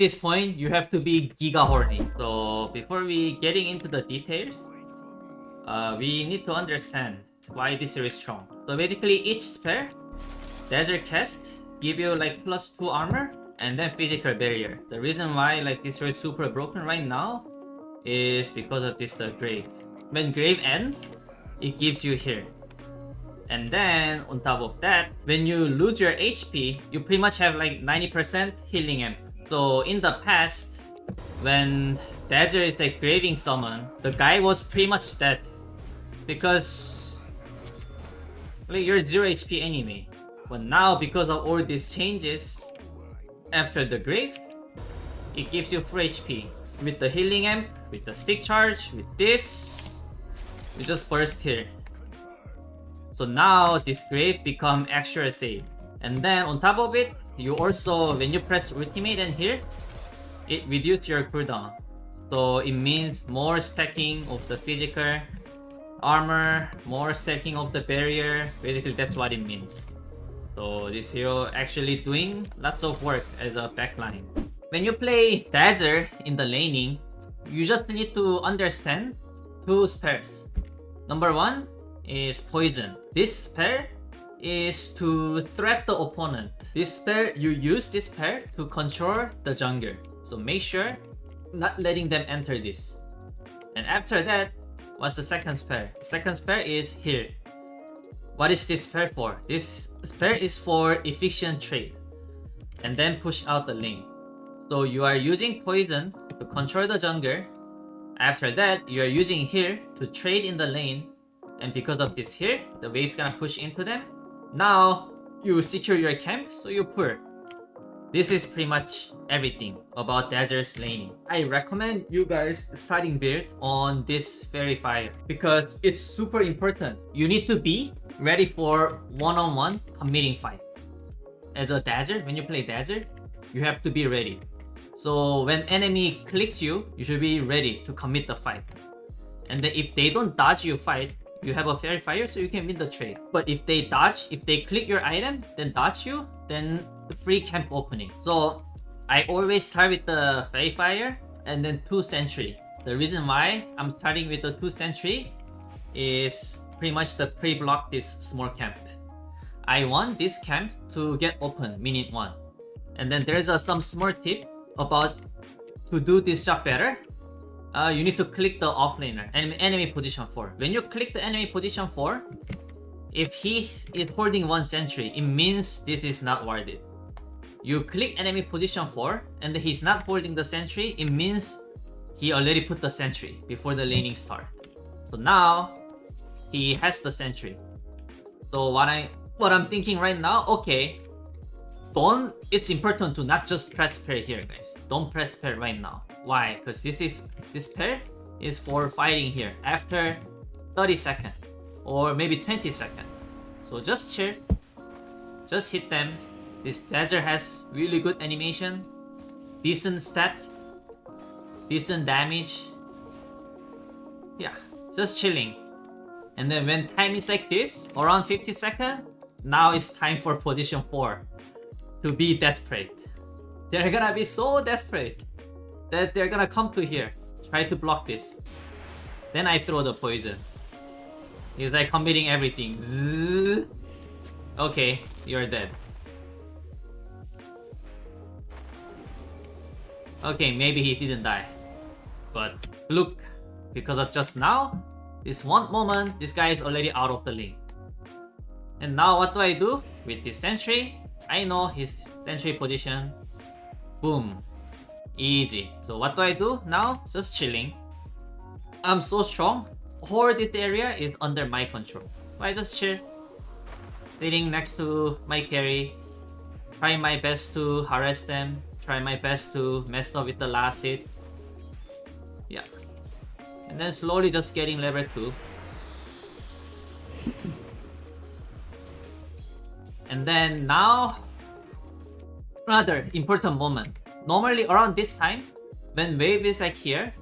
this point, you have to be giga horny. So before we getting into the details, we need to understand why this hero is strong. So basically each spell, Dazzle cast, give you like +2 armor and then physical barrier. The reason why like this hero is super broken right now is because of this grave. When grave ends, it gives you here. And then on top of that, when you lose your HP, you pretty much have like 90% healing amp. So in the past, when Dazzle is like graving summon, the guy was pretty much dead. Because like, you're 0 HP anyway. But now because of all these changes, after the grave, it gives you full HP. With the healing amp, with the stick charge, with this, you just burst here. So now this grave become extra safe. And then on top of it, you also, when you press ultimate and here, it reduces your cooldown. So it means more stacking of the physical armor, more stacking of the barrier. Basically that's what it means. So this hero actually doing lots of work as a backline. When you play Dazzle in the laning, you just need to understand two spells. Number one is poison. This spell is to threat the opponent. This spell, you use this spell to control the jungle. So make sure not letting them enter this. And after that, what's the second spell? The second spell is here. What is this spell for? This spell is for efficient trade. And then push out the lane. So you are using poison to control the jungle. After that, you are using here to trade in the lane. And because of this here, the wave's gonna push into them. Now, you secure your camp, so you pull. This is pretty much everything about Dazzle's laning. I recommend you guys starting build on this Fairy Fire because it's super important. You need to be ready for one-on-one committing fight. As a Dazzle, when you play Dazzle, you have to be ready. So when enemy clicks you, you should be ready to commit the fight. And then if they don't dodge you fight, you have a Fairy Fire so you can win the trade. But if they dodge, if they click your item, then dodge you, then free camp opening. So I always start with the Fairy Fire and then 2 Sentry. The reason why I'm starting with the 2 Sentry is pretty much to pre-block this small camp. I want this camp to get open minute 1. And then there's some small tip about to do this job better. You need to click the offlaner, enemy position 4. When you click the enemy position 4, if he is holding 1 sentry, it means this is not worth it. You click enemy position 4 and he's not holding the sentry, it means he already put the sentry before the laning start. So now he has the sentry. So what I'm thinking right now, okay, it's important to not just press pair here, guys. Don't press pair right now. Why? Because this pair is for fighting here after 30 seconds or maybe 20 seconds. So just chill, just hit them. This Dazzle has really good animation, decent stat, decent damage. Yeah, just chilling. And then when time is like this, around 50 seconds, now it's time for position 4 to be desperate. They're gonna be so desperate that they're gonna come to here, try to block this. Then I throw the poison. He's like committing everything. Zzz. Okay, you're dead. Okay, maybe he didn't die. But look, because of just now, this one moment, this guy is already out of the lane. And now what do I do? With this sentry, I know his sentry position. Boom. Easy. So what do I do now? Just chilling. I'm so strong. Whole this area is under my control. So I just chill. Sitting next to my carry. Try my best to harass them. Try my best to mess up with the last hit. Yeah. And then slowly just getting level 2. And then now, another important moment. Normally around this time, when wave is like here,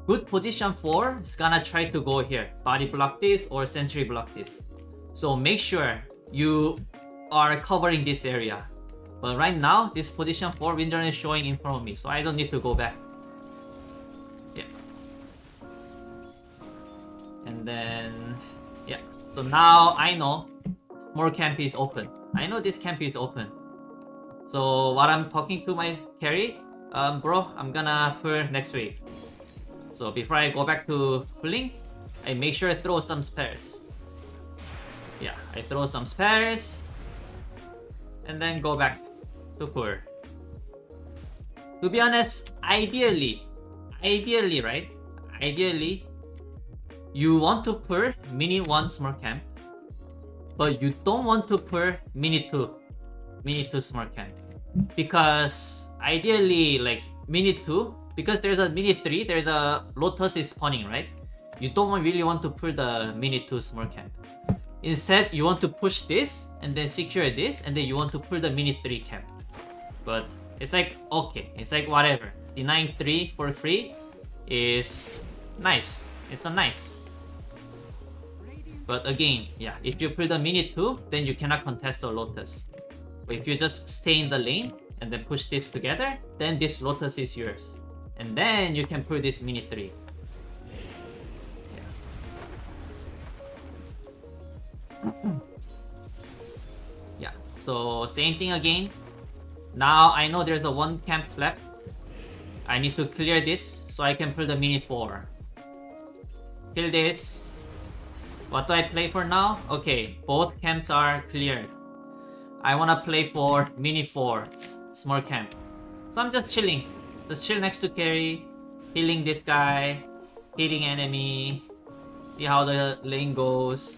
good position 4 is gonna try to go here. Body block this or sentry block this. So make sure you are covering this area. But right now, this position 4 Windrunner is showing in front of me, so I don't need to go back. Yeah. And then, yeah. So now I know more camp is open. I know this camp is open. So what I'm talking to my carry, bro, I'm gonna pull next week. So before I go back to pulling, I make sure I throw some spares. Yeah, I throw some spares and then go back to pull. To be honest, ideally, right? Ideally, you want to pull mini 1 small camp, but you don't want to pull mini 2 small camp. Because ideally, like mini 2, because there's a mini 3, there's a Lotus is spawning, right? You don't really want to pull the mini 2 small camp. Instead, you want to push this and then secure this, and then you want to pull the mini 3 camp. But it's like, okay, it's like whatever. Denying 3 for free is nice. It's a nice. But again, yeah, if you pull the mini 2, then you cannot contest the Lotus. But if you just stay in the lane and then push this together, then this Lotus is yours. And then you can pull this mini 3. Yeah, so same thing again. Now I know there's a 1 camp left. I need to clear this so I can pull the mini 4. Kill this. What do I play for now? Okay, both camps are cleared. I wanna play for mini 4, small camp. So I'm just chilling. Just chill next to carry, healing this guy, hitting enemy, see how the lane goes.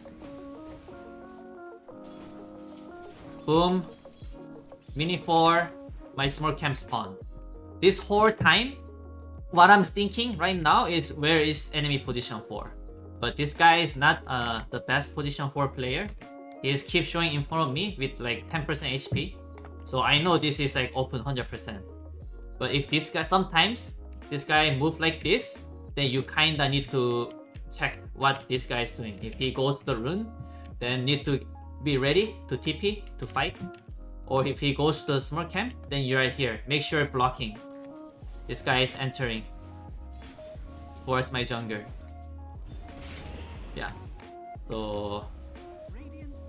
Boom. Mini 4, my small camp spawn. This whole time, what I'm thinking right now is where is enemy position 4. But this guy is not the best position 4 player. He is keep showing in front of me with like 10% HP. So I know this is like open 100%. But if this guy, sometimes this guy move like this, then you kinda need to check what this guy is doing. If he goes to the rune, then need to be ready to TP, to fight. Or if he goes to the small camp, then you are here. Make sure you're blocking. This guy is entering towards my jungler. Yeah. So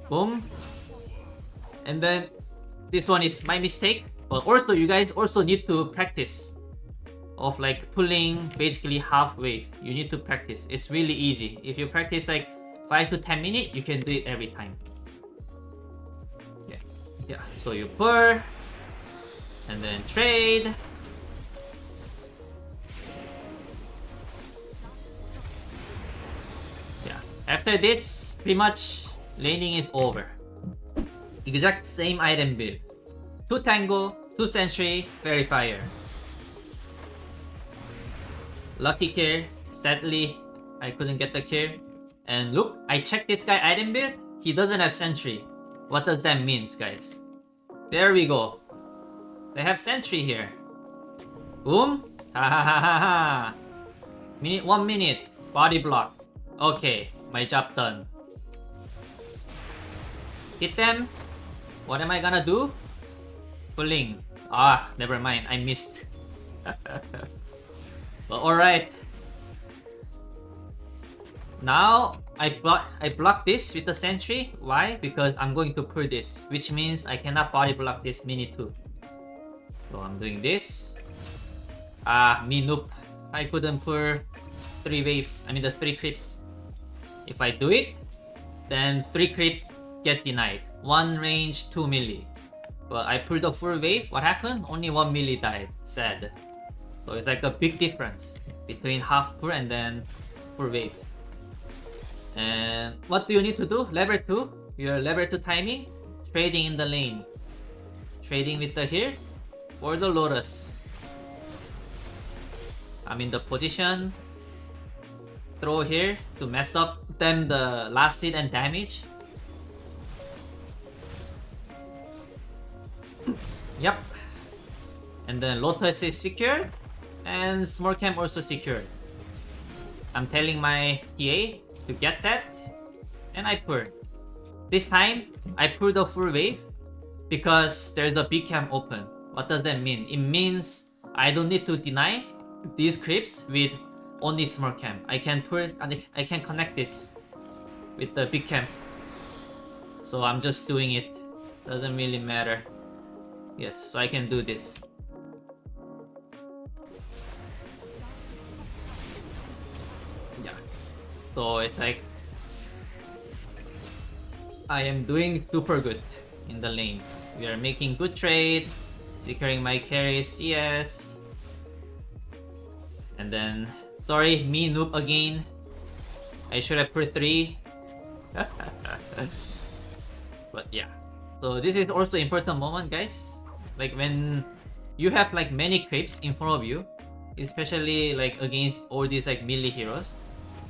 boom. And then this one is my mistake. But also you guys also need to practice of like pulling basically halfway. You need to practice. It's really easy. If you practice like 5 to 10 minutes, you can do it every time. Yeah, so you pull and then trade. Yeah, after this, pretty much laning is over. Exact same item build. 2 Tango, 2 Sentry, Fairy Fire. Lucky kill. Sadly, I couldn't get the kill. And look, I checked this guy item build. He doesn't have Sentry. What does that mean, guys? There we go. They have Sentry here. Boom. Ha ha ha ha ha. 1 minute. Body block. Okay, my job done. Hit them. What am I gonna do? Pulling. Ah, never mind. I missed. But alright. Now, I block this with the Sentry. Why? Because I'm going to pull this, which means I cannot body block this mini 2. So I'm doing this. Ah, me noob. I couldn't pull 3 waves. I mean the 3 creeps. If I do it, then 3 creep get denied. 1 range, 2 melee. But I pulled the full wave. What happened? Only 1 melee died. Sad. So it's like a big difference between half pull and then full wave. And what do you need to do? Level 2, your level 2 timing, trading in the lane. Trading with the here or the Lotus. I'm in the position. Throw here to mess up them the last hit and damage. Yep. And then Lotus is secured and small camp also secured. I'm telling my TA to get that, and I pull. This time, I pull the full wave, because there's a big camp open. What does that mean? It means I don't need to deny these creeps with only small camp. I can connect this with the big camp. So I'm just doing it. Doesn't really matter. Yes, so I can do this. Yeah. So it's like I am doing super good in the lane. We are making good trade, securing my carries, CS. And then, sorry, me noob again. I should have put 3. But yeah. So this is also important moment, guys. Like when you have like many creeps in front of you, especially like against all these like melee heroes,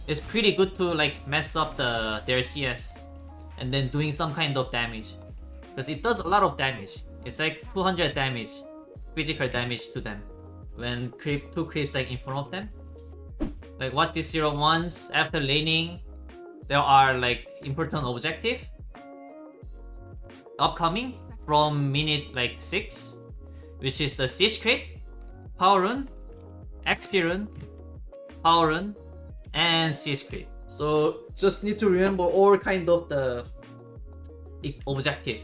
it's pretty good to like mess up their CS and then doing some kind of damage, because it does a lot of damage. It's like 200 damage, physical damage to them when two creeps like in front of them. Like what this hero wants after laning, there are like important objective upcoming from minute like 6, which is the Siege Creep, Power Rune, XP Rune, Power Rune, and Siege Creep. So just need to remember all kind of the objective.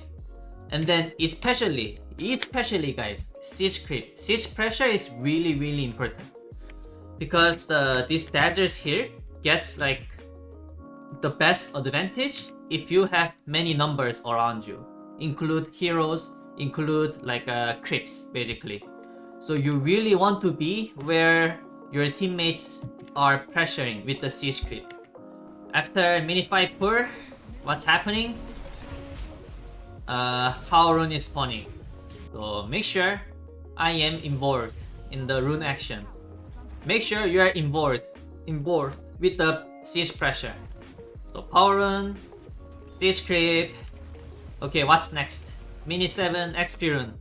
And then especially guys, Siege Creep. Siege Pressure is really important, because these Dazzles here gets like the best advantage if you have many numbers around you. Include heroes, include like creeps basically. So you really want to be where your teammates are pressuring with the Siege Creep. After minute 5 pull, what's happening? Power Rune is spawning. So make sure I am involved in the rune action. Make sure you are involved with the Siege Pressure. So Power Rune, Siege Creep. Okay, what's next? Mini 7 XP Rune.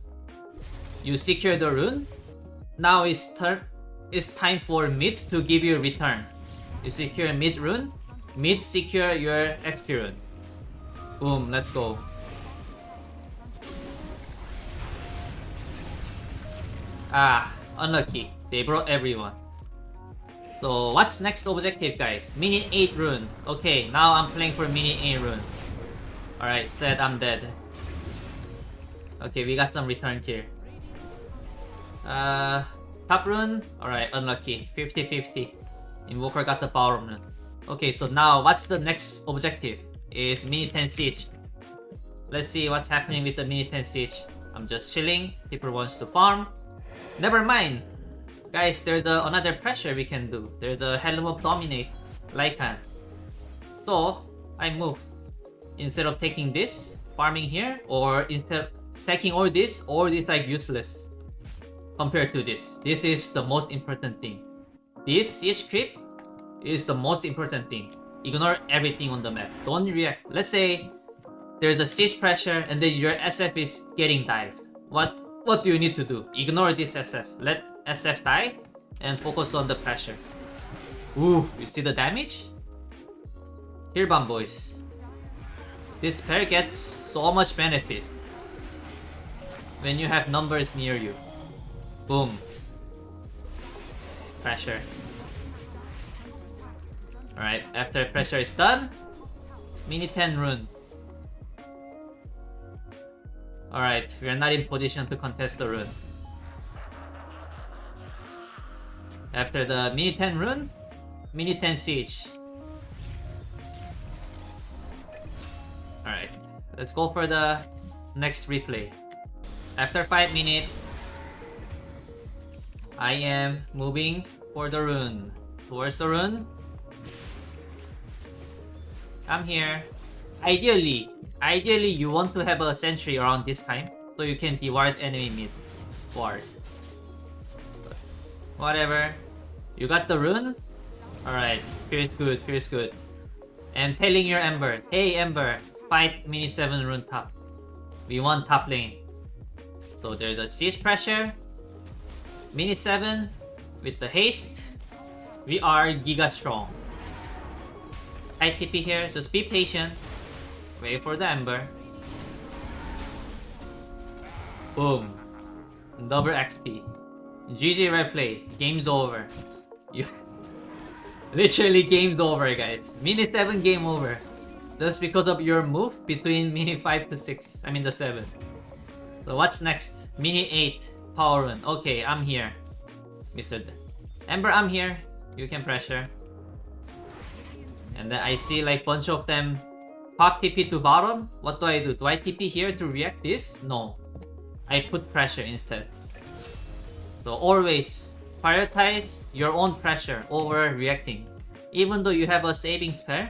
You secure the rune. Now it's time for mid to give you a return. You secure mid rune. Mid secure your XP rune. Boom, let's go. Ah, unlucky. They brought everyone. So what's next objective, guys? Minute 8 rune. Okay, now I'm playing for minute 8 rune. Alright, said I'm dead. Okay, we got some return here. Top rune. Alright, unlucky. 50-50. Invoker got the power rune. Okay, so now what's the next objective? Is mini 10 siege. Let's see what's happening with the mini 10 siege. I'm just chilling. People wants to farm. Never mind. Guys, there's another pressure we can do. There's a Helm of Dominate Lycan. So I move. Instead of taking this, farming here, or instead of stacking all this like useless compared to this. This is the most important thing. This Siege Creep is the most important thing. Ignore everything on the map. Don't react. Let's say there's a Siege Pressure and then your SF is getting dived. What do you need to do? Ignore this SF. Let SF die and focus on the pressure. Ooh, you see the damage? Here, bomb boys. This pair gets so much benefit when you have numbers near you. Boom. Pressure. Alright, after pressure is done, mini 10 rune. Alright, we are not in position to contest the rune. After the mini 10 rune, mini 10 siege. Alright, let's go for the next replay. After 5 minutes, I am moving for the rune. Towards the rune. I'm here. Ideally you want to have a sentry around this time so you can deward enemy mid ward. Whatever. You got the rune? Alright, feels good. And telling your Ember, hey Ember, fight mini 7 rune top. We want top lane. So there's a Siege Pressure. Mini 7 with the haste. We are giga strong. ITP here, just be patient. Wait for the Ember. Boom. Double XP. GG replay. Game's over. You literally game's over, guys. Mini 7 game over. Just because of your move between mini 5 to 6. I mean the 7. So what's next? Mini 8 power run. Okay, I'm here. Mr. Ember, I'm here. You can pressure. And then I see like bunch of them pop TP to bottom. What do I do? Do I TP here to react this? No. I put pressure instead. So always prioritize your own pressure over reacting. Even though you have a saving spell,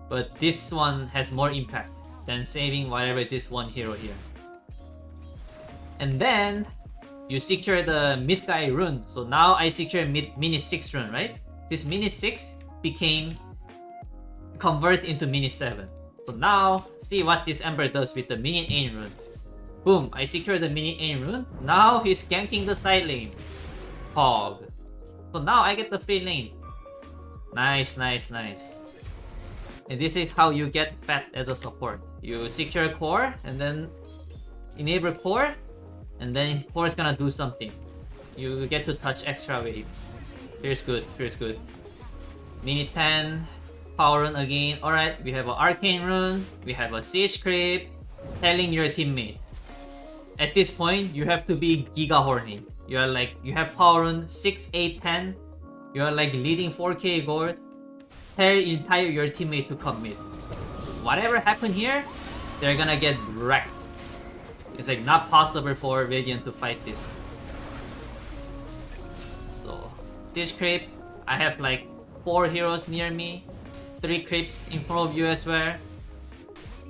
but this one has more impact than saving whatever this one hero here. And then you secure the mid guy rune. So now I secure mini 6 rune, right? This mini 6 became convert into mini 7. So now see what this Ember does with the mini 8 rune. Boom, I secure the mini 8 rune. Now he's ganking the side lane. Hog. So now I get the free lane. Nice, nice, nice. And this is how you get fat as a support. You secure core and then enable core, and then core is gonna do something. You get to touch extra wave. Feels good, feels good. Mini 10, power rune again. Alright, we have an arcane rune, we have a siege creep, telling your teammate. At this point, you have to be giga horny. You are like, you have power rune 6, 8, 10. You are like leading 4k gold. Tell your teammate to commit. Whatever happened here, they're gonna get wrecked. It's like not possible for Radiant to fight this. So, this creep, I have like 4 heroes near me, 3 creeps in front of you as well.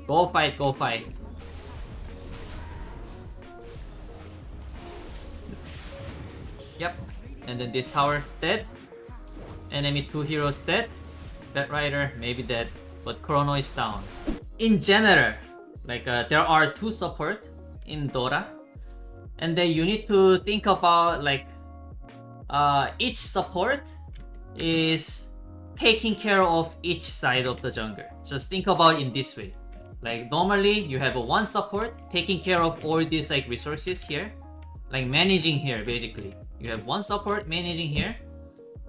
Go fight, go fight. Yep, and then this tower dead. Enemy 2 heroes dead. Bat Rider maybe dead, but Chrono is down. In general, like there are 2 support in Dota, and then you need to think about like each support is taking care of each side of the jungle. Just think about it in this way. Like normally you have a one support taking care of all these like resources here, like managing here basically. You have one support managing here,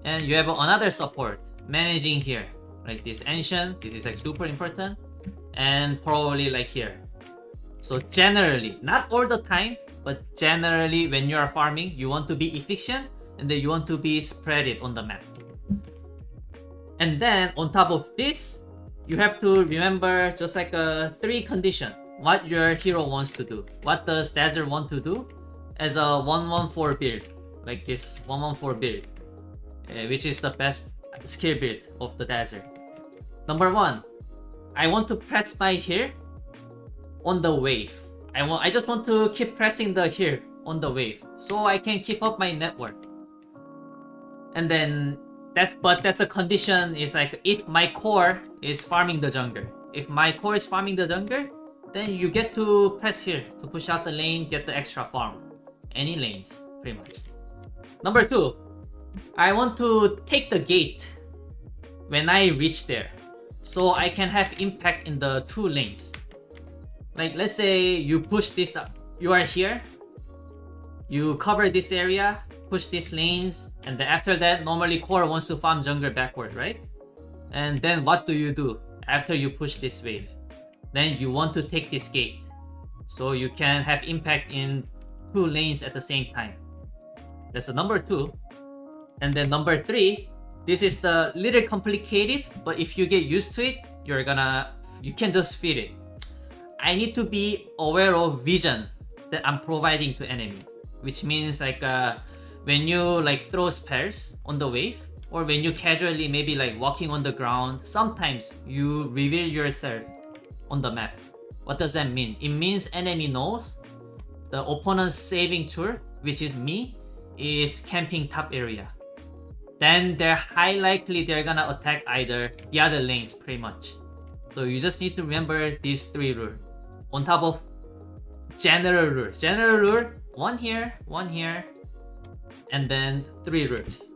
and you have another support managing here. Like this ancient, this is like super important, and probably like here. So generally, not all the time, but generally when you are farming, you want to be efficient, and then you want to be spread it on the map. And then on top of this, you have to remember just like a 3 condition. What your hero wants to do. What does Dazzle want to do as a 114 build. Like this 114 build. Which is the best skill build of the Dazzle. Number 1, I want to press my heal on the wave. I just want to keep pressing the heal on the wave so I can keep up my network. And then that's a condition is like if my core is farming the jungle. If my core is farming the jungle, then you get to press here to push out the lane, get the extra farm. Any lanes, pretty much. Number 2, I want to take the gate when I reach there, so I can have impact in the 2 lanes. Like let's say you push this up, you are here, you cover this area, push these lanes, and then after that normally core wants to farm jungle backward, right? And then what do you do after you push this wave? Then you want to take this gate so you can have impact in 2 lanes at the same time. That's the number 2. And then number 3, this is the little complicated, but if you get used to it, you can just feel it. I need to be aware of vision that I'm providing to enemy, which means like when you like throw spells on the wave, or when you casually maybe like walking on the ground, sometimes you reveal yourself on the map. What does that mean? It means enemy knows the opponent's saving tool, which is me, is camping top area. Then they're high likely they're gonna attack either the other lanes pretty much. So you just need to remember these 3 rules. On top of general rules. General rule, 1 here, 1 here, and then 3 rules.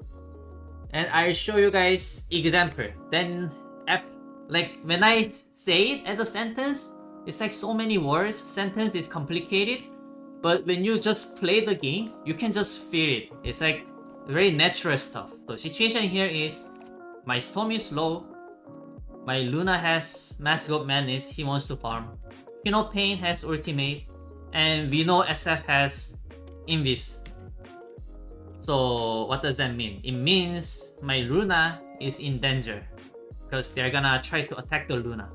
And I'll show you guys example. Then like when I say it as a sentence, it's like so many words. Sentence is complicated. but when you just play the game, you can just feel it. It's like very natural stuff. The situation here is my Storm is low, my Luna has Mask of Madness, he wants to farm. Pain has ultimate, and we know SF has Invis. So what does that mean? It means my Luna is in danger because they're gonna try to attack the Luna.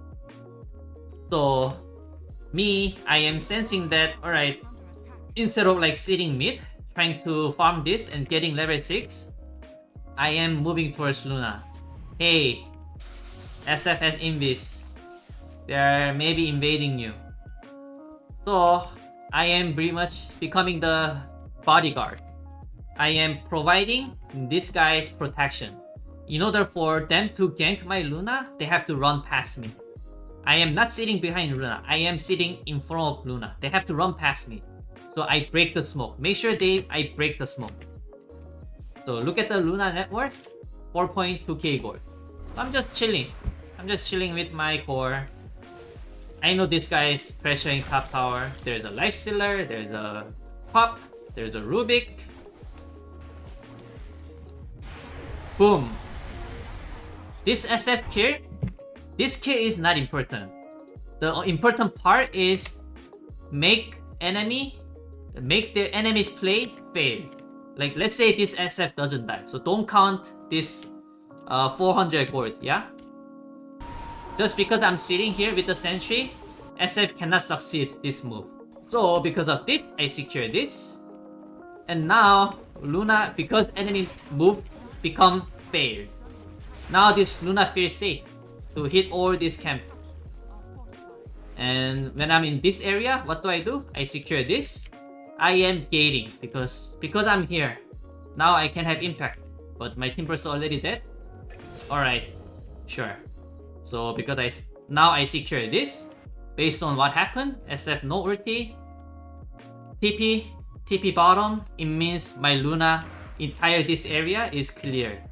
So me, I am sensing that, alright, instead of like sitting mid, trying to farm this and getting level 6, I am moving towards Luna. Hey, SF has Invis. They're maybe invading you. So I am pretty much becoming the bodyguard. I am providing this guy's protection. In order for them to gank my Luna, they have to run past me. I am not sitting behind Luna. I am sitting in front of Luna. They have to run past me. So I break the smoke. Make sure I break the smoke. So look at the Luna net worth, 4.2k gold. So I'm just chilling. I'm just chilling with my core. I know this guy is pressuring top tower. There's a Lifestealer, there's a Pop, there's a Rubik. Boom. This SF kill, this kill is not important. The important part is make their enemies play fail. Like let's say this SF doesn't die, so don't count this 400 gold, yeah? Just because I'm sitting here with the sentry, SF cannot succeed this move. So because of this, I secure this. And now Luna, because enemy move become failed. Now this Luna feels safe to hit all this camp. And when I'm in this area, what do? I secure this. I am gating because I'm here. Now I can have impact. But my Timber's already dead. Alright, sure. So because I secure this, based on what happened, SF no ulti, TP bottom, it means my Luna entire this area is clear.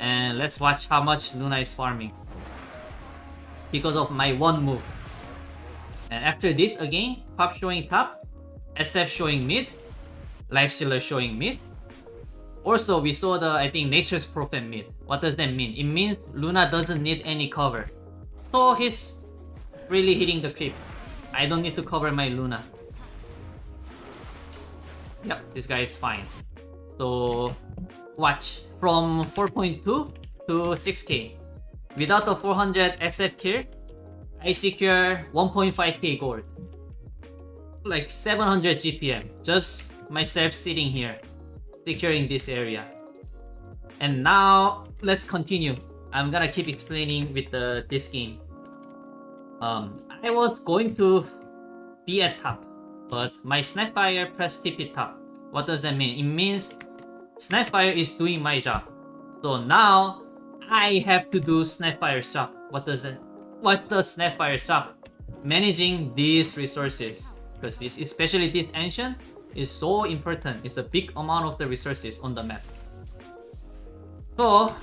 And let's watch how much Luna is farming because of my one move. And after this again, Pop showing top, SF showing mid, Lifestealer showing mid. Also, we saw the, I think, Nature's Prophet mid. What does that mean? It means Luna doesn't need any cover. So he's really hitting the creep. I don't need to cover my Luna. Yep, this guy is fine. So, watch. From 4.2 to 6k. Without the 400 SF kill, I secure 1.5k gold. Like 700 GPM. Just myself sitting here, securing this area. And now, let's continue. I'm gonna keep explaining with this game. I was going to be at top, but my Snapfire pressed TP top. What does that mean? It means Snapfire is doing my job. So now, I have to do Snapfire's job. What's the Snapfire's job? Managing these resources. Because this, especially this ancient, is so important. It's a big amount of the resources on the map. So,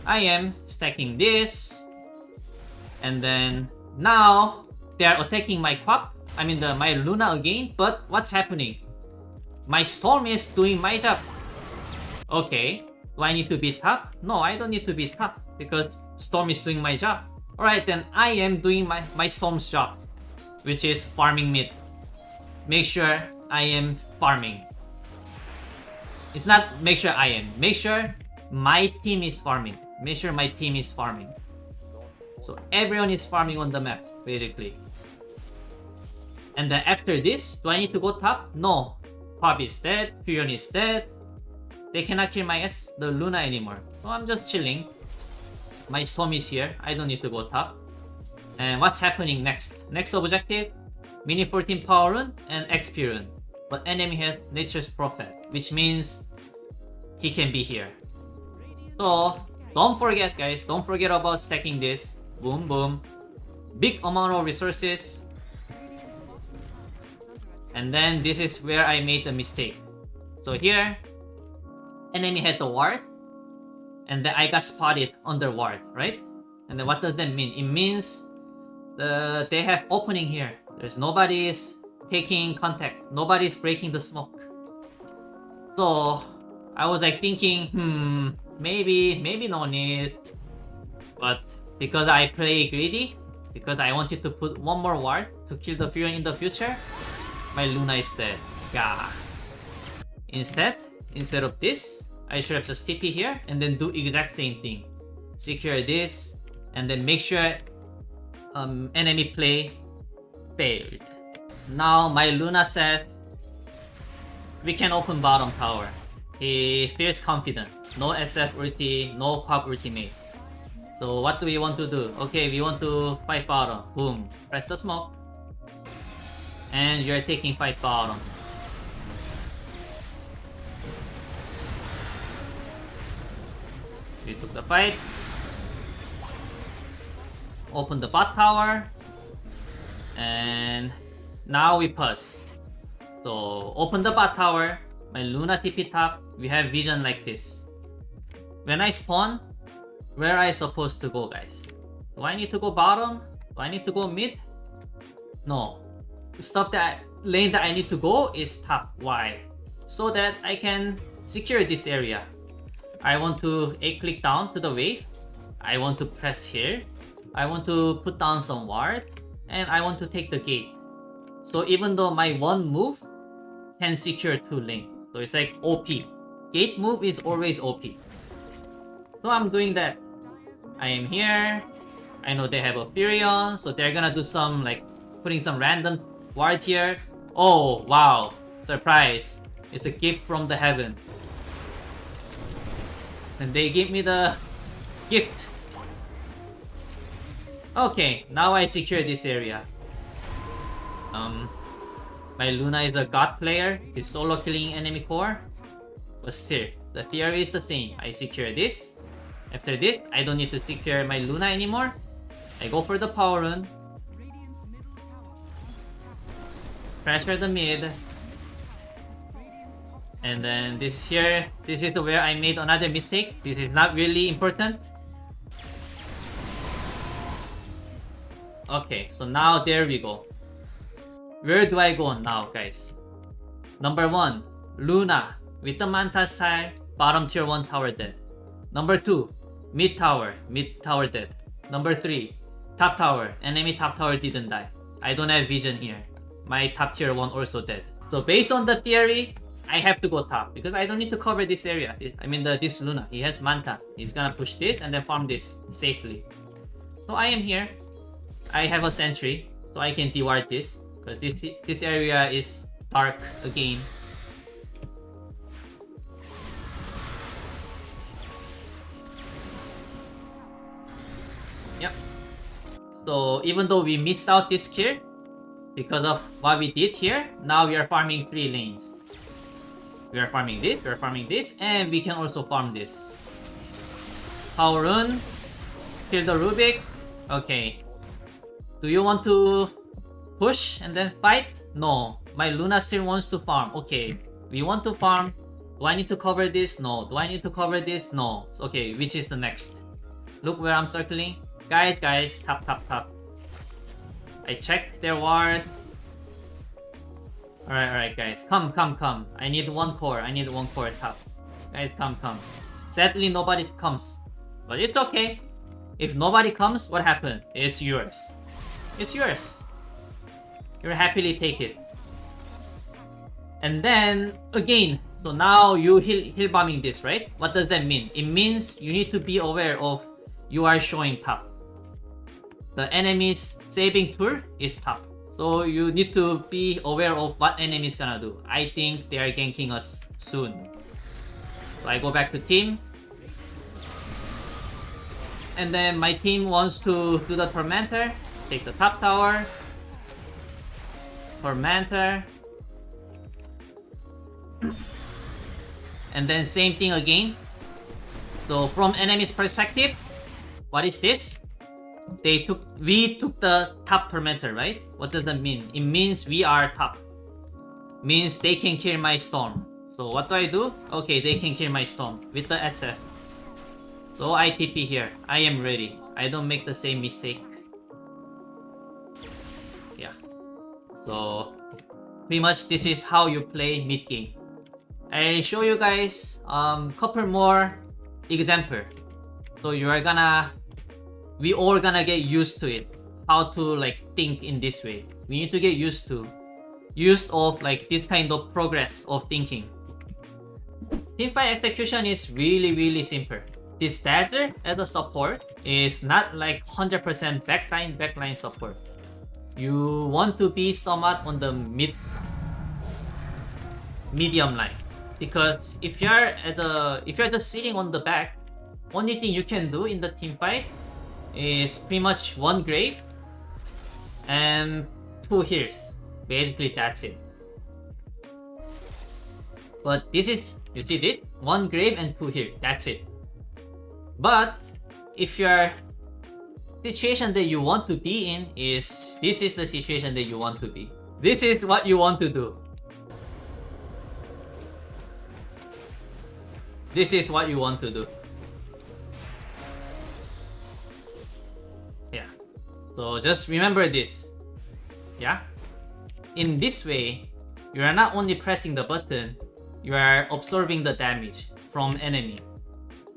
I am stacking this. And then, now, they are attacking my Quap. I mean, my Luna again. But what's happening? My Storm is doing my job. Okay. Do I need to be top? No, I don't need to be top. Because Storm is doing my job. Alright, then I am doing my Storm's job. Which is farming mid. Make sure I am farming. It's not make sure I am. Make sure my team is farming. Make sure my team is farming. So everyone is farming on the map, basically. And then after this, do I need to go top? No. Pop is dead, Furion is dead. They cannot kill the Luna anymore. So I'm just chilling. My Storm is here. I don't need to go top. And what's happening next? Next objective, Mini 14 Power Rune and XP Rune. But enemy has Nature's Prophet, which means he can be here. So don't forget, guys, don't forget about stacking this. Boom, boom. Big amount of resources. And then this is where I made the mistake. So here, enemy had the ward. And then I got spotted under ward, right? And then what does that mean? It means they have opening here. There's nobody's taking contact. Nobody's breaking the smoke. So I was like thinking, maybe no need. But because I play greedy, because I wanted to put one more ward to kill the Fury in the future, my Luna is dead. Yeah. Instead of this, I should have just TP here and then do exact same thing. Secure this and then make sure enemy play failed. Now my Luna says we can open bottom tower. He feels confident. No SF ulti, no Quag ultimate. So what do we want to do? Okay, we want to fight bottom. Boom. Press the smoke. And you're taking fight bottom. We took the fight. Open the bot tower. And now we pause. So open the bot tower. My Luna TP top. We have vision like this. When I spawn, where are I supposed to go, guys? Do I need to go bottom? Do I need to go mid? No. Lane that I need to go is top. Why? So that I can secure this area. I want to A-click down to the wave. I want to press here. I want to put down some ward. And I want to take the gate. So even though my one move can secure two lane. So it's like OP. Gate move is always OP. So I'm doing that. I am here. I know they have a Furion, so they're gonna do some like putting some random ward here. Oh wow. Surprise. It's a gift from the heaven. And they give me the gift. Okay, now I secure this area. My Luna is a god player. He's solo killing enemy core. But still, the theory is the same. I secure this. After this, I don't need to secure my Luna anymore. I go for the power rune. Pressure the mid. And then this here, this is where I made another mistake. This is not really important. Okay, so now there we go. Where do I go now, guys? Number 1, Luna with the Manta style, bottom tier 1 tower dead. Number 2, mid tower dead. Number 3, top tower, enemy top tower didn't die. I don't have vision here. My top tier 1 also dead. So based on the theory, I have to go top because I don't need to cover this area. I mean this Luna, he has Manta. He's gonna push this and then farm this safely. So I am here. I have a sentry, so I can deward this because this area is dark again. Yep. So even though we missed out this kill because of what we did here, now we are farming 3 lanes. We are farming this, and we can also farm this. Power rune, kill the Rubik. Okay. Do you want to push and then fight? No. My Luna still wants to farm. Okay. We want to farm. Do I need to cover this? No. Do I need to cover this? No. Okay, which is the next? Look where I'm circling. Guys, top. I checked their ward. Alright, guys. Come. I need one core top. Guys, come. Sadly, nobody comes. But it's okay. If nobody comes, what happened? It's yours. It's yours. You'll happily take it. And then, again, so now you heal bombing this, right? What does that mean? It means you need to be aware of you are showing top. The enemy's saving tool is top. So you need to be aware of what enemy is gonna do. I think they are ganking us soon. So I go back to team. And then my team wants to do the Tormentor. Take the top tower. Tormentor. And then same thing again. So from enemy's perspective, what is this? We took the top Tormentor, right? What does that mean? It means we are top. Means they can kill my Storm. So what do? Okay, they can kill my Storm with the SF. So I TP here. I am ready. I don't make the same mistake. Yeah. So Pretty much this is how you play mid game. I show you guys couple more example. So we all gonna get used to it. How to like think in this way. We need to get used of like this kind of progress of thinking. Teamfight execution is really simple. This Dazzle as a support is not like 100% backline support. You want to be somewhat on the medium line, because if you're just sitting on the back, only thing you can do in the team fight is pretty much one grave and 2 heals. Basically that's it. But this is, you see this? 1 grave and 2 heals, that's it. But if your situation that you want to be in is, this is the situation that you want to be. This is what you want to do. This is what you want to do. Yeah. So just remember this. Yeah. In this way, you are not only pressing the button, you are absorbing the damage from enemy.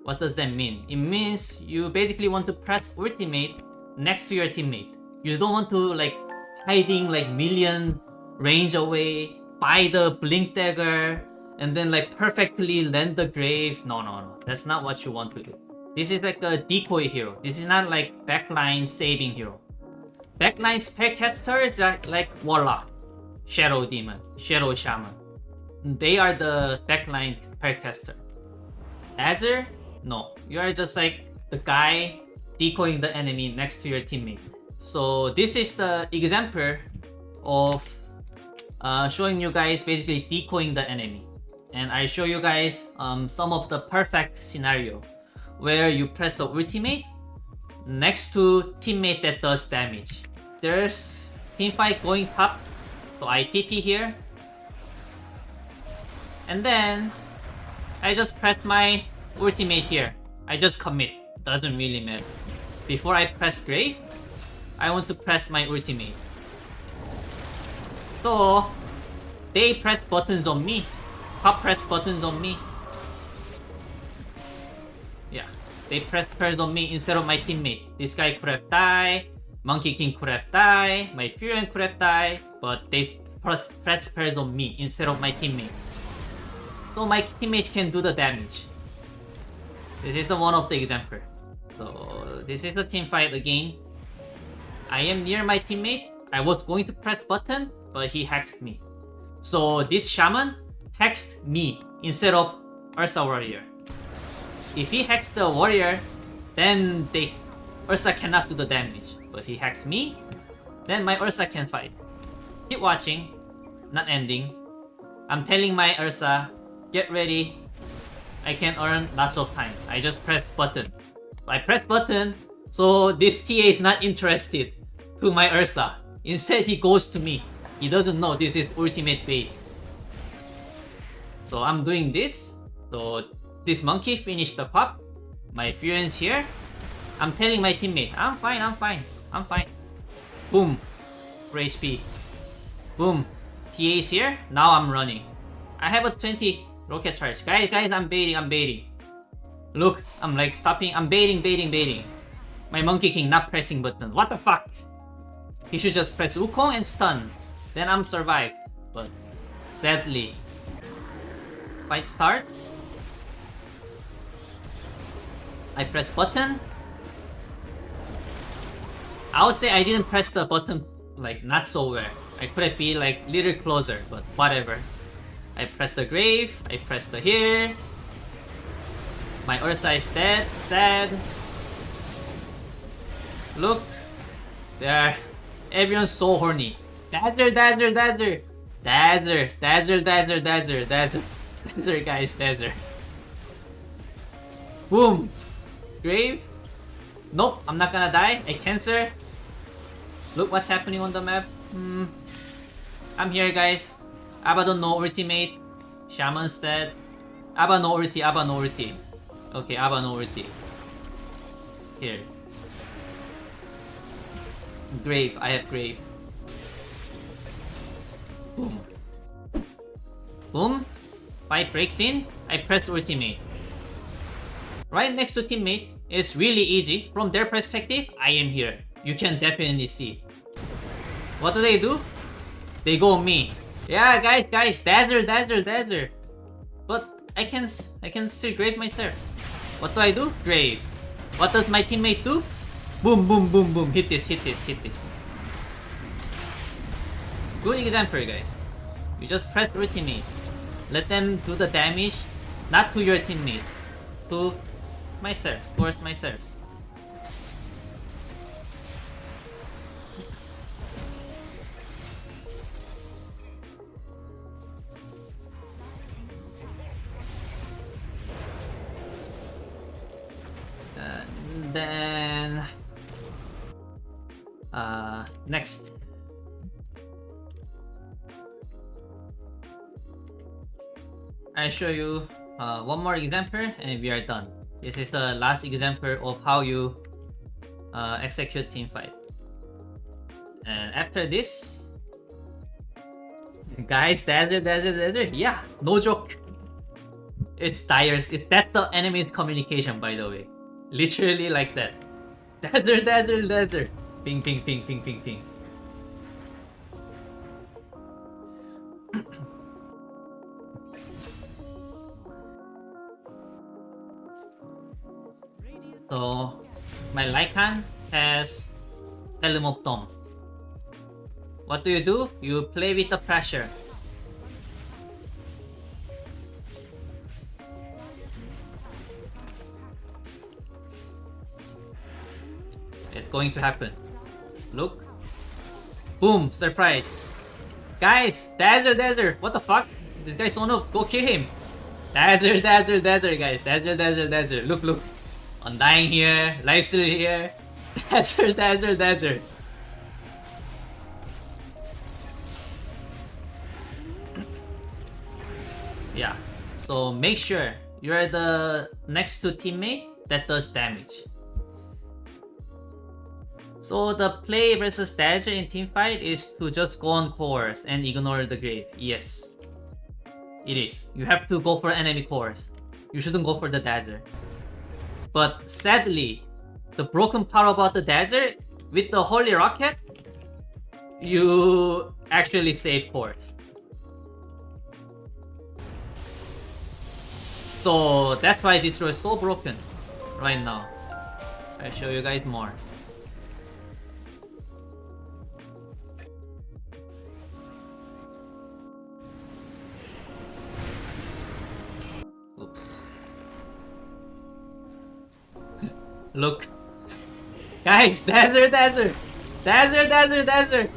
What does that mean? It means you basically want to press ultimate next to your teammate. You don't want to like hiding like million range away, buy the blink dagger, and then like perfectly land the grave. No. That's not what you want to do. This is like a decoy hero. This is not like backline saving hero. Backline spellcasters are like Warlock, Shadow Demon, Shadow Shaman. They are the backline spellcaster. Dazzle? No. You are just like the guy decoying the enemy next to your teammate. So this is the example of showing you guys basically decoying the enemy. And I show you guys some of the perfect scenario where you press the ultimate next to teammate that does damage. There's teamfight going top, so I TP here. And then I just press my ultimate here. I just commit. Doesn't really matter. Before I press grave, I want to press my ultimate. So they press buttons on me. Top press buttons on me. Yeah, they press spells on me instead of my teammate. This guy could have died. Monkey King could have died. My Fury could have died. But they press spells on me instead of my teammates. So my teammates can do the damage. This is the one of the example. So this is the team fight again. I am near my teammate. I was going to press button, but he hexed me. So this shaman hexed me instead of Ursa warrior. If he hexed the warrior, then Ursa cannot do the damage. But he hexed me, then my Ursa can fight. Keep watching, not ending. I'm telling my Ursa, get ready. I can earn lots of time. I just press button. I press button, so this TA is not interested to my Ursa. Instead, he goes to me. He doesn't know this is ultimate bait. So I'm doing this. So this monkey finished the pop. My Fury's here. I'm telling my teammate, I'm fine. Boom. 4 HP. Boom. TA is here. Now I'm running. I have a 20 rocket charge. Guys, I'm baiting. Look, I'm like stopping. I'm baiting. My Monkey King not pressing button. What the fuck? He should just press Wukong and stun. Then I'm survive. But sadly, fight starts. I press button. I would say I didn't press the button like not so well. I could have been like little closer, but whatever. I press the grave. I press the here. My Ursa is dead. Sad. Look. There. Everyone's so horny. Dazzle. Dazzle, guys, Dazzle. Boom. Grave. Nope, I'm not gonna die. I cancel. Look what's happening on the map. I'm here, guys. Abaddon no ultimate. Shaman's dead. Abba no ulti. Okay, Abba no ulti. Here. Grave. I have grave. Boom. Boom. Fight breaks in. I press ultimate. Right next to teammate is really easy. From their perspective, I am here. You can definitely see. What do? They go me. Yeah, guys, Dazzle. But I can still grave myself. What do? Grave. What does my teammate do? Boom. Hit this. Good example, guys. You just press ultimate. Let them do the damage, not to your teammate, to myself, towards myself. And then next. I'll show you one more example and we are done. This is the last example of how you execute teamfight. And after this, guys, Dazzle, yeah, no joke. It's dire. That's the enemy's communication, by the way. Literally like that. Dazzle. Ping. So, my Lycan has Helm of Dome. What do? You play with the pressure. It's going to happen. Look. Boom, surprise. Guys, Dazzle. What the fuck? This guy's so noob. Go kill him. Dazzle, guys. Dazzle. Look. Undying here, lifesteal here. Dazzle. Yeah, so make sure you're the next to teammate that does damage. So the play versus Dazzle in teamfight is to just go on cores and ignore the grave. Yes, it is. You have to go for enemy cores. You shouldn't go for the Dazzle. But sadly, the broken part about the Dazzle, with the Holy Rocket, you actually save cores. So that's why this role is so broken right now. I'll show you guys more. Oops. Look. Guys, Dazzle. Guys, Dazzle.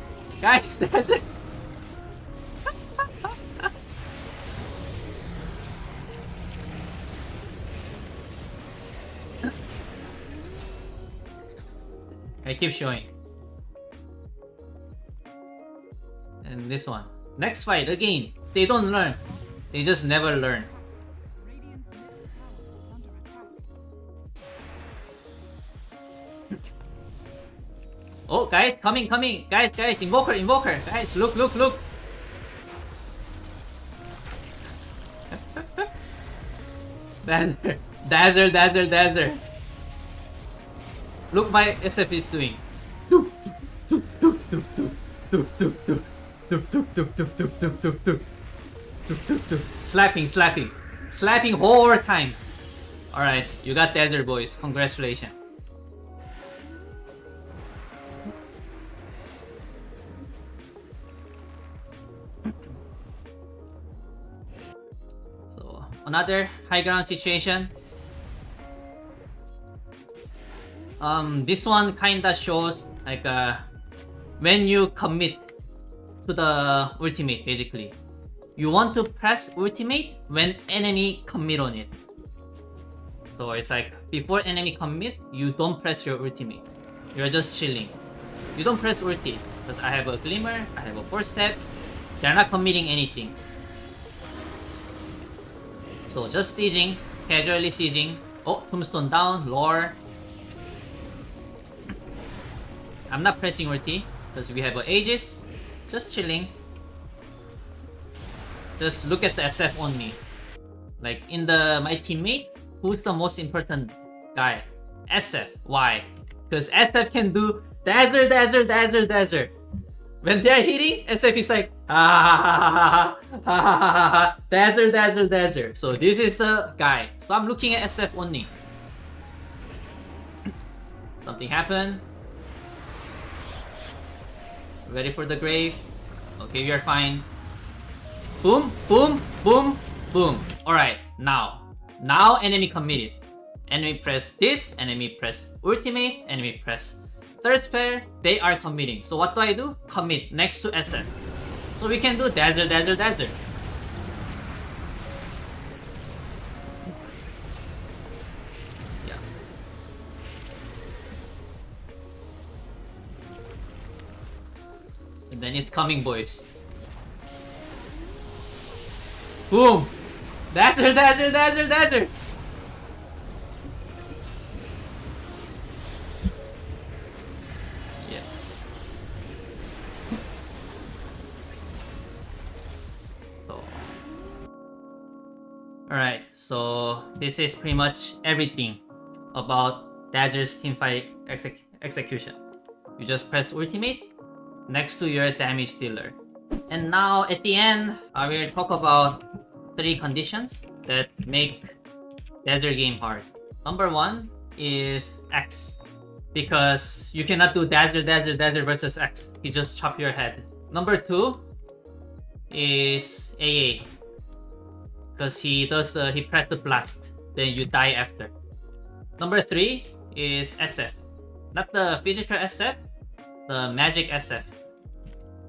I keep showing. And this one. Next fight again. They don't learn. They just never learn. Oh, guys, coming. Guys, invoker. Guys, look. Dazzle. Look my SF is doing. Slapping whole time. Alright, you got Dazzle, boys. Congratulations. So, another high ground situation. This one kinda shows like when you commit to the ultimate, basically. You want to press ultimate when enemy commit on it. So it's like before enemy commit, you don't press your ultimate. You're just chilling. You don't press ulti because I have a glimmer, I have a 4-step. They're not committing anything. So just sieging, casually sieging. Oh, tombstone down, lore. I'm not pressing ulti because we have Aegis. Just chilling. just look at the SF only. Like in the my teammate, who's the most important guy? SF. Why? Because SF can do Dazzle, Dazzle, Dazzle, Dazzle. When they're hitting, SF is like Dazzle, Dazzle, Dazzle. So this is the guy. So I'm looking at SF only. Something happened. Ready for the grave. Okay, we are fine. Boom, boom, boom, boom. Alright, now enemy committed. Enemy press this, enemy press ultimate, enemy press third spare, they are committing. So what do? Commit next to SF. So we can do Dazzle, Dazzle, Dazzle. Yeah. And then it's coming, boys. Boom! Dazzle, Dazzle, Dazzle, Dazzle! Yes. Alright, so this is pretty much everything about Dazzle's teamfight execution. You just press ultimate next to your damage dealer. And now at the end, I will talk about 3 conditions that make Dazzle game hard. Number 1 is X. Because you cannot do Dazzle, Dazzle, Dazzle versus X. He just chop your head. Number 2 is AA. Because he press the blast, then you die after. Number 3 is SF. Not the physical SF, the magic SF.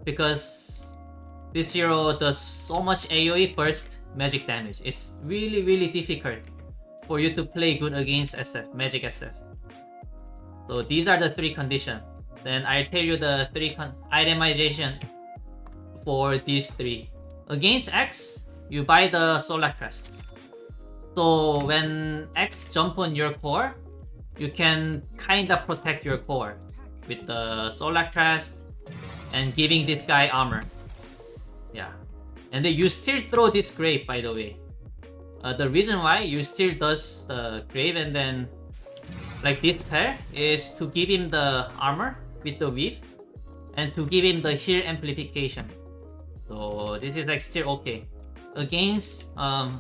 Because this hero does so much AoE burst magic damage. It's really, really difficult for you to play good against SF, magic SF. So these are the 3 conditions. Then I'll tell you the 3 itemization for these 3. Against X, you buy the Solar Crest. So when X jump on your core, you can kinda protect your core with the Solar Crest and giving this guy armor. Yeah. And then you still throw this grave, by the way. The reason why you still does the grave and then like this pair is to give him the armor with the whip and to give him the heal amplification. So this is like still okay. Against AA,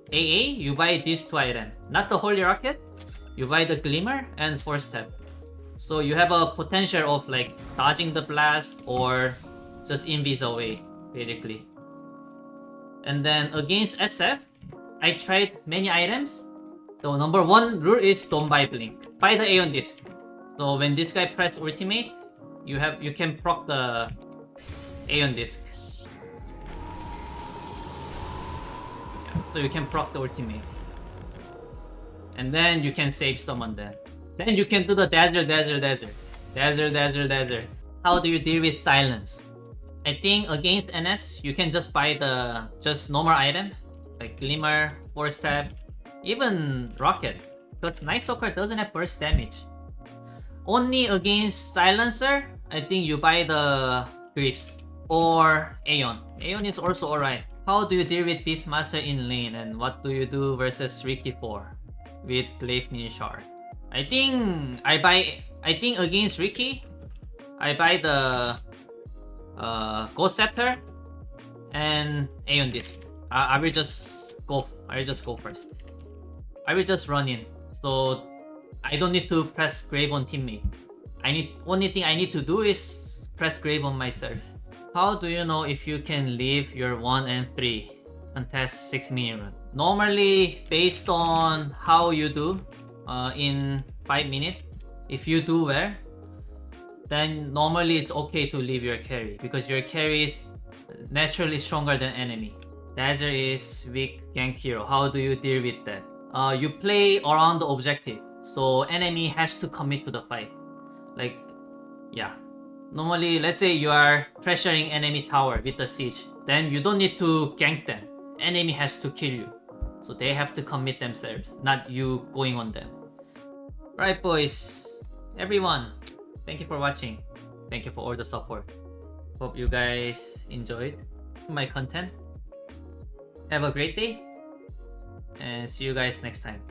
you buy these 2 items. Not the Holy Rocket, you buy the Glimmer and 4 Step. So you have a potential of like dodging the blast or just invis away, basically. And then against SF, I tried many items. So number 1 rule is don't buy Blink. Buy the Aeon Disc. So when this guy press ultimate, you can proc the Aeon Disc. So you can proc the ultimate. And then you can save someone then. Then you can do the Dazzle, Dazzle, Dazzle. Dazzle, Dazzle, Dazzle. How do you deal with silence? I think against NS, you can just buy the just normal item. Like Glimmer, 4 Step, even Rocket. Because Night Stalker doesn't have burst damage. Only against Silencer, I think you buy the Grips. Or Aeon. Aeon is also alright. How do you deal with Beastmaster in lane and what do you do versus Ricky 4 with Gleipnir Shard? I think against Ricky, I buy the Ghost Scepter and Aeon Disc. I will just go first. I will just run in. So I don't need to press grave on teammate. Only thing I need to do is press grave on myself. How do you know if you can leave your 1 and 3 contest 6 minute run? Normally, based on how you do in 5 minutes, if you do well, then normally it's okay to leave your carry because your carry is naturally stronger than enemy. Dazzle is weak gank hero. How do you deal with that? You play around the objective, so enemy has to commit to the fight. Like, yeah. Normally, let's say you are pressuring enemy tower with the siege, then you don't need to gank them. Enemy has to kill you. So they have to commit themselves, not you going on them. Right, boys. Everyone, thank you for watching. Thank you for all the support. Hope you guys enjoyed my content. Have a great day, and see you guys next time.